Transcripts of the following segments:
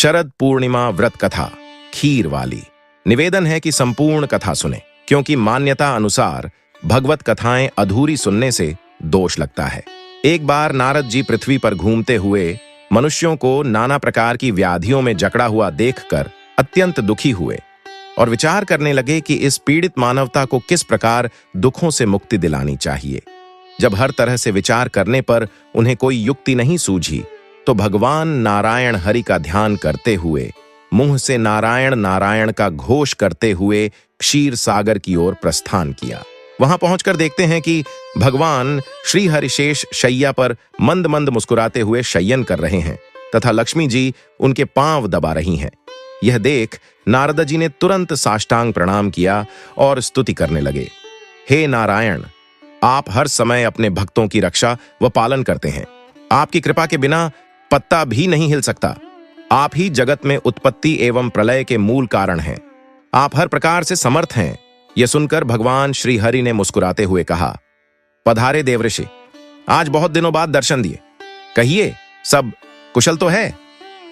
शरद पूर्णिमा व्रत कथा खीर वाली। निवेदन है कि संपूर्ण कथा सुने, क्योंकि मान्यता अनुसार भगवत कथाएं अधूरी सुनने से दोष लगता है। एक बार नारद जी पृथ्वी पर घूमते हुए मनुष्यों को नाना प्रकार की व्याधियों में जकड़ा हुआ देखकर अत्यंत दुखी हुए और विचार करने लगे कि इस पीड़ित मानवता को किस प्रकार दुखों से मुक्ति दिलानी चाहिए। जब हर तरह से विचार करने पर उन्हें कोई युक्ति नहीं सूझी, तो भगवान नारायण हरि का ध्यान करते हुए मुंह से नारायण नारायण का घोष करते हुए क्षीर सागर की ओर प्रस्थान किया। वहां पहुंचकर देखते हैं कि भगवान श्री हरिशेष शैया पर मंद मंद मुस्कुराते हुए शयन कर रहे हैं तथा लक्ष्मी जी उनके पांव दबा रही हैं। यह देख नारद जी ने तुरंत साष्टांग प्रणाम किया और स्तुति करने लगे। हे नारायण, आप हर समय अपने भक्तों की रक्षा व पालन करते हैं। आपकी कृपा के बिना पत्ता भी नहीं हिल सकता। आप ही जगत में उत्पत्ति एवं प्रलय के मूल कारण हैं। आप हर प्रकार से समर्थ हैं। यह सुनकर भगवान श्री हरि ने मुस्कुराते हुए कहा, पधारे देवऋषि, आज बहुत दिनों बाद दर्शन दिए। कहिए, सब कुशल तो है?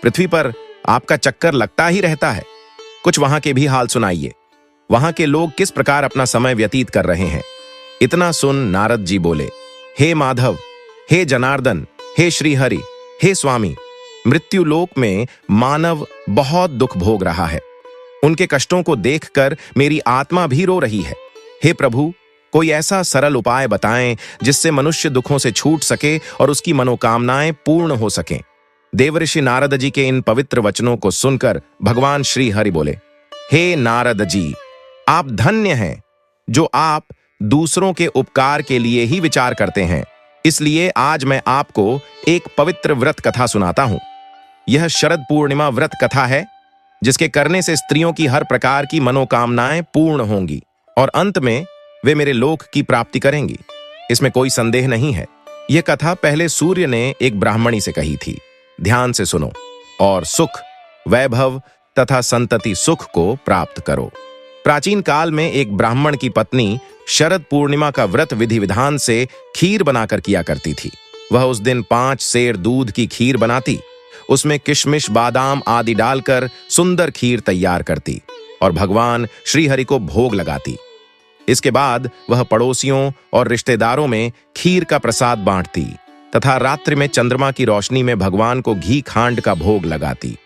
पृथ्वी पर आपका चक्कर लगता ही रहता है। कुछ वहां के भी हाल सुनाइए। वहां के लोग किस प्रकार अपना समय व्यतीत कर रहे हैं। इतना सुन नारद जी बोले, हे माधव, हे जनार्दन, हे श्रीहरि, हे स्वामी, मृत्यु लोक में मानव बहुत दुख भोग रहा है। उनके कष्टों को देखकर मेरी आत्मा भी रो रही है। हे प्रभु, कोई ऐसा सरल उपाय बताएं जिससे मनुष्य दुखों से छूट सके और उसकी मनोकामनाएं पूर्ण हो सकें। देवऋषि नारद जी के इन पवित्र वचनों को सुनकर भगवान श्री हरि बोले, हे नारद जी, आप धन्य हैं जो आप दूसरों के उपकार के लिए ही विचार करते हैं। इसलिए आज मैं आपको एक पवित्र व्रत कथा सुनाता हूं। यह शरद पूर्णिमा व्रत कथा है, जिसके करने से स्त्रियों की हर प्रकार की मनोकामनाएं पूर्ण होंगी और अंत में वे मेरे लोक की प्राप्ति करेंगी। इसमें कोई संदेह नहीं है। यह कथा पहले सूर्य ने एक ब्राह्मणी से कही थी। ध्यान से सुनो और सुख, वैभव तथा संतति सुख को प्राप्त करो। प्राचीन काल में एक ब्राह्मण की पत्नी शरद पूर्णिमा का व्रत विधि विधान से खीर बनाकर किया करती थी। वह उस दिन 5 सेर दूध की खीर बनाती, उसमें किशमिश, बादाम आदि डालकर सुंदर खीर तैयार करती और भगवान श्रीहरि को भोग लगाती। इसके बाद वह पड़ोसियों और रिश्तेदारों में खीर का प्रसाद बांटती तथा रात्रि में चंद्रमा की रोशनी में भगवान को घी खांड का भोग लगाती।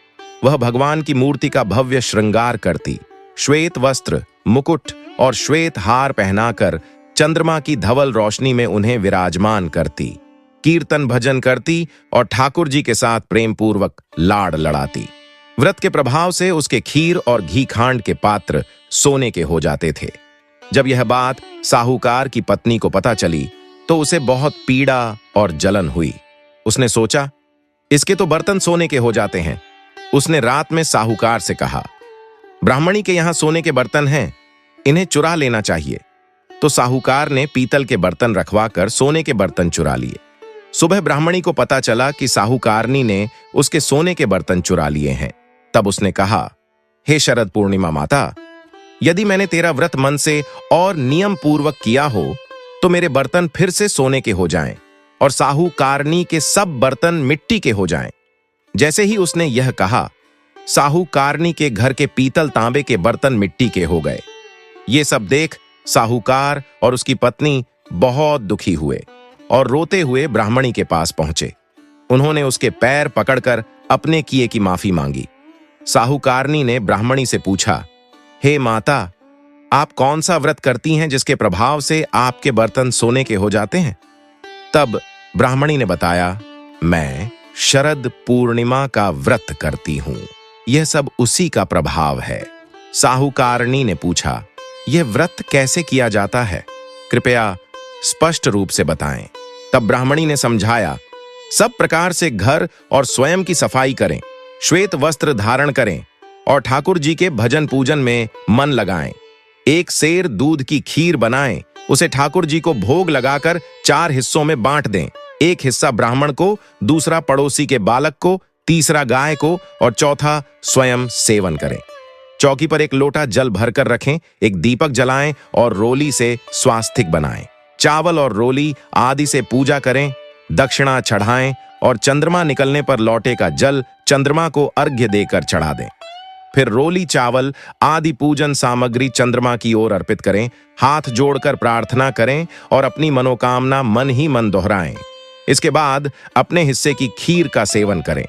वह भगवान की मूर्ति का भव्य श्रृंगार करती, श्वेत वस्त्र, मुकुट और श्वेत हार पहनाकर चंद्रमा की धवल रोशनी में उन्हें विराजमान करती, कीर्तन भजन करती और ठाकुर जी के साथ प्रेम पूर्वक लाड़ लड़ाती। व्रत के प्रभाव से उसके खीर और घी खांड के पात्र सोने के हो जाते थे। जब यह बात साहूकार की पत्नी को पता चली तो उसे बहुत पीड़ा और जलन हुई। उसने सोचा, इसके तो बर्तन सोने के हो जाते हैं। उसने रात में साहूकार से कहा, ब्राह्मणी के यहां सोने के बर्तन हैं, इन्हें चुरा लेना चाहिए। तो साहूकार ने पीतल के बर्तन रखवाकर सोने के बर्तन चुरा लिए। सुबह ब्राह्मणी को पता चला कि साहूकारनी ने उसके सोने के बर्तन चुरा लिए हैं। तब उसने कहा, हे शरद पूर्णिमा माता, यदि मैंने तेरा व्रत मन से और नियम पूर्वक किया हो तो मेरे बर्तन फिर से सोने के हो जाएं और साहूकारनी के सब बर्तन मिट्टी के हो जाएं। जैसे ही उसने यह कहा, साहूकारनी के घर के पीतल तांबे के बर्तन मिट्टी के हो गए। ये सब देख साहूकार और उसकी पत्नी बहुत दुखी हुए और रोते हुए ब्राह्मणी के पास पहुंचे। उन्होंने उसके पैर पकड़कर अपने किए की माफी मांगी। साहूकारनी ने ब्राह्मणी से पूछा, हे माता, आप कौन सा व्रत करती हैं जिसके प्रभाव से आपके बर्तन सोने के हो जाते हैं? तब ब्राह्मणी ने बताया, मैं शरद पूर्णिमा का व्रत करती हूं। यह सब उसी का प्रभाव है। साहूकारनी ने पूछा, यह व्रत कैसे किया जाता है? कृपया स्पष्ट रूप से बताएं। तब ब्राह्मणी ने समझाया, सब प्रकार से घर और स्वयं की सफाई करें, श्वेत वस्त्र धारण करें और ठाकुर जी के भजन पूजन में मन लगाएं। 1 सेर दूध की खीर बनाएं, उसे ठाकुर जी को भोग लगाकर 4 हिस्सों में बांट दें। 1 हिस्सा ब्राह्मण को, दूसरा पड़ोसी के बालक को, तीसरा गाय को और चौथा स्वयं सेवन करें। चौकी पर एक लोटा जल भरकर रखें, एक दीपक जलाएं और रोली से स्वास्तिक बनाएं। चावल और रोली आदि से पूजा करें, दक्षिणा चढ़ाएं और चंद्रमा निकलने पर लौटे का जल चंद्रमा को अर्घ्य देकर चढ़ा दें। फिर रोली चावल आदि पूजन सामग्री चंद्रमा की ओर अर्पित करें, हाथ जोड़कर प्रार्थना करें और अपनी मनोकामना मन ही मन दोहराएं। इसके बाद अपने हिस्से की खीर का सेवन करें।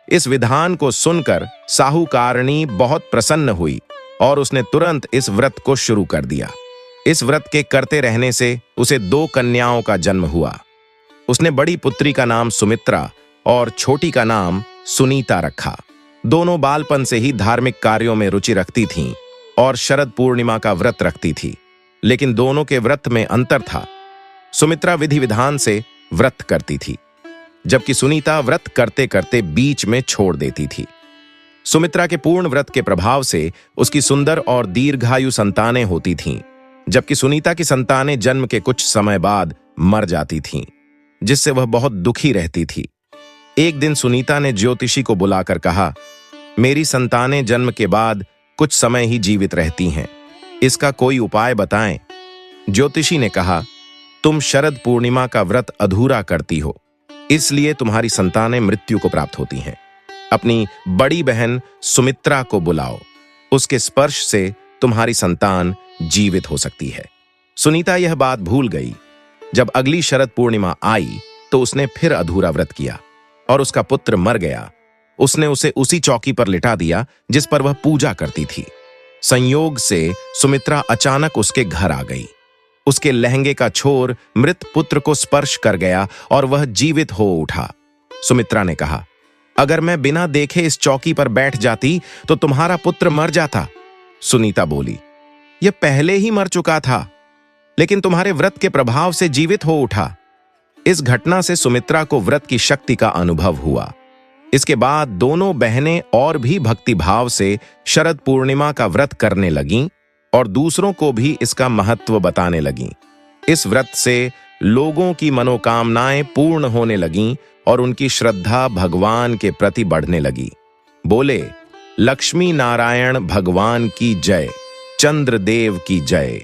इस विधान को सुनकर साहूकारणी बहुत प्रसन्न हुई और उसने तुरंत इस व्रत को शुरू कर दिया। इस व्रत के करते रहने से उसे 2 कन्याओं का जन्म हुआ। उसने बड़ी पुत्री का नाम सुमित्रा और छोटी का नाम सुनीता रखा। दोनों बालपन से ही धार्मिक कार्यों में रुचि रखती थीं और शरद पूर्णिमा का व्रत रखती थी, लेकिन दोनों के व्रत में अंतर था। सुमित्रा विधि विधान से व्रत करती थी, जबकि सुनीता व्रत करते करते बीच में छोड़ देती थी। सुमित्रा के पूर्ण व्रत के प्रभाव से उसकी सुंदर और दीर्घायु संतानें होती थीं, जबकि सुनीता की संतानें जन्म के कुछ समय बाद मर जाती थीं, जिससे वह बहुत दुखी रहती थी। एक दिन सुनीता ने ज्योतिषी को बुलाकर कहा, मेरी संतानें जन्म के बाद कुछ समय ही जीवित रहती हैं, इसका कोई उपाय बताएं। ज्योतिषी ने कहा, तुम शरद पूर्णिमा का व्रत अधूरा करती हो, इसलिए तुम्हारी संतानें मृत्यु को प्राप्त होती हैं। अपनी बड़ी बहन सुमित्रा को बुलाओ, उसके स्पर्श से तुम्हारी संतान जीवित हो सकती है। सुनीता यह बात भूल गई। जब अगली शरद पूर्णिमा आई तो उसने फिर अधूरा व्रत किया और उसका पुत्र मर गया। उसने उसे उसी चौकी पर लिटा दिया जिस पर वह पूजा करती थी। संयोग से सुमित्रा अचानक उसके घर आ गई। उसके लहंगे का छोर मृत पुत्र को स्पर्श कर गया और वह जीवित हो उठा। सुमित्रा ने कहा, अगर मैं बिना देखे इस चौकी पर बैठ जाती तो तुम्हारा पुत्र मर जाता। सुनीता बोली, यह पहले ही मर चुका था, लेकिन तुम्हारे व्रत के प्रभाव से जीवित हो उठा। इस घटना से सुमित्रा को व्रत की शक्ति का अनुभव हुआ। इसके बाद दोनों बहनें और भी भक्ति भाव से शरद पूर्णिमा का व्रत करने लगीं और दूसरों को भी इसका महत्व बताने लगीं। इस व्रत से लोगों की मनोकामनाएं पूर्ण होने लगीं और उनकी श्रद्धा भगवान के प्रति बढ़ने लगी। बोले, लक्ष्मी नारायण भगवान की जय, चंद्रदेव की जय।